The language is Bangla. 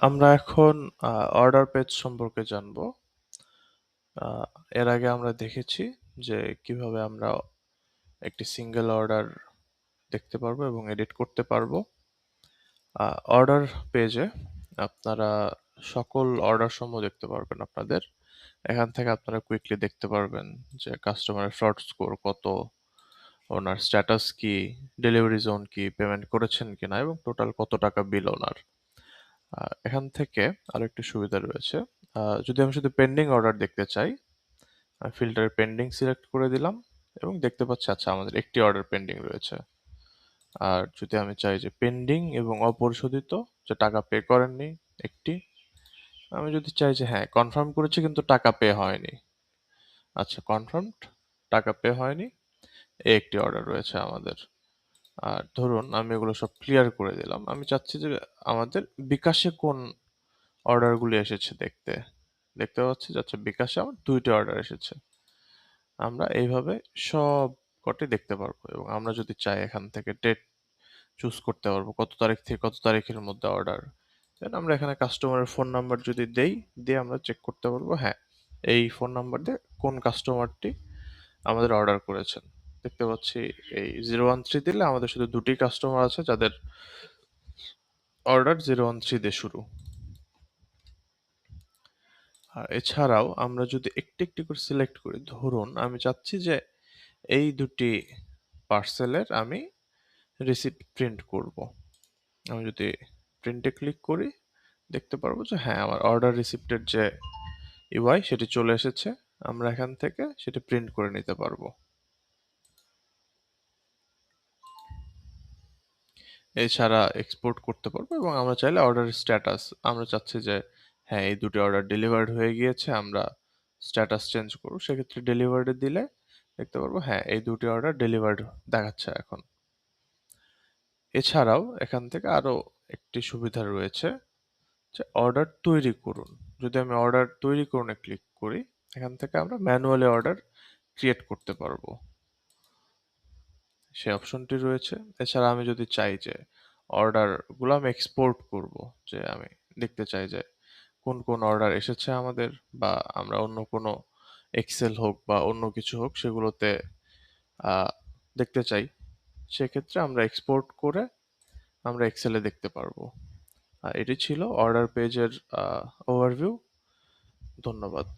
আমরা এখন অর্ডার পেজ সম্পর্কে জানবো। আ এর আগে আমরা দেখেছি যে কিভাবে আমরা একটি সিঙ্গেল অর্ডার দেখতে পারবো এবং এডিট করতে পারবো। আ অর্ডার পেজে আপনারা সকল অর্ডার সমূহ দেখতে পারবেন আপনাদের। এখান থেকে আপনারা কুইকলি দেখতে পারবেন যে কাস্টমারের ফ্রড স্কোর কত, ওনার স্ট্যাটাস কি, ডেলিভারি জোন কি, পেমেন্ট করেছেন কিনা এবং টোটাল কত টাকা বিল ওনার। এখান থেকে আরেকটি সুবিধা রয়েছে। যদি আমি শুধু পেন্ডিং অর্ডার দেখতে চাই, ফিল্টারে পেন্ডিং সিলেক্ট করে দিলাম এবং দেখতে পাচ্ছি আচ্ছা আমাদের একটি অর্ডার পেন্ডিং রয়েছে। আর যদি আমি চাই যে পেন্ডিং এবং অপরিশোধিত, যে টাকা পে করেননি একটি, আমি যদি চাই যে হ্যাঁ কনফার্ম করেছি কিন্তু টাকা পে হয়নি, আচ্ছা কনফার্মড, টাকা পে হয়নি, এই একটি অর্ডার রয়েছে আমাদের। আর ধরুন আমি এগুলো সব ক্লিয়ার করে দিলাম, আমি চাচ্ছি যে আমাদের বিকাশে কোন অর্ডারগুলি এসেছে দেখতে। দেখতে পাচ্ছি যে আচ্ছা বিকাশে আমার ২টি অর্ডার এসেছে। আমরা এইভাবে সবকটি দেখতে পারবো এবং আমরা যদি চাই এখান থেকে ডেট চুজ করতে পারবো কত তারিখ থেকে কত তারিখের মধ্যে অর্ডার। দেন আমরা এখানে কাস্টমারের ফোন নাম্বার যদি দেই, দিয়ে আমরা চেক করতে পারবো হ্যাঁ এই ফোন নাম্বার দিয়ে কোন কাস্টমারটি আমাদের অর্ডার করেছেন। দেখতে পাচ্ছি এই 013 দিলে আমাদের শুধু ২টি কাস্টমার আছে যাদের অর্ডার 013 দিয়ে শুরু। আর এছাড়াও আমরা যদি একটি একটি করে সিলেক্ট করি, ধরুন আমি চাচ্ছি যে এই ২টি পার্সেলের আমি রিসিপ্ট প্রিন্ট করব। আমি যদি প্রিন্টে ক্লিক করি, দেখতে পারবো যে হ্যাঁ আমার অর্ডার রিসিপ্টের যে ইউআই সেটি চলে এসেছে। আমরা এখান থেকে সেটি প্রিন্ট করে নিতে পারবো। এছাড়া এক্সপোর্ট করতে পারবো এবং আমরা চাইলে অর্ডারের স্ট্যাটাস, আমরা চাচ্ছি যে হ্যাঁ এই ২টি অর্ডার ডেলিভার্ড হয়ে গিয়েছে, আমরা স্ট্যাটাস চেঞ্জ করব, সেক্ষেত্রে ডেলিভার্ডে দিলে দেখতে পারবো হ্যাঁ এই ২টি অর্ডার ডেলিভার্ড দেখাচ্ছে এখন। এছাড়াও এখান থেকে আরো একটি সুবিধা রয়েছে যে অর্ডার তৈরি করুন। যদি আমি অর্ডার তৈরি করুন ক্লিক করি, এখান থেকে আমরা ম্যানুয়ালি অর্ডার ক্রিয়েট করতে পারবো, সেই অপশনটি রয়েছে। এছাড়া আমি যদি চাই যে অর্ডারগুলো আমি এক্সপোর্ট করব, যে আমি দেখতে চাই যে কোন কোন অর্ডার এসেছে আমাদের, বা আমরা অন্য কোনো এক্সেল হোক বা অন্য কিছু হোক সেগুলোতে আহ, দেখতে চাই, সেক্ষেত্রে আমরা এক্সপোর্ট করে আমরা এক্সেলে দেখতে পারবো। এটি ছিল অর্ডার পেজের ওভারভিউ। ধন্যবাদ।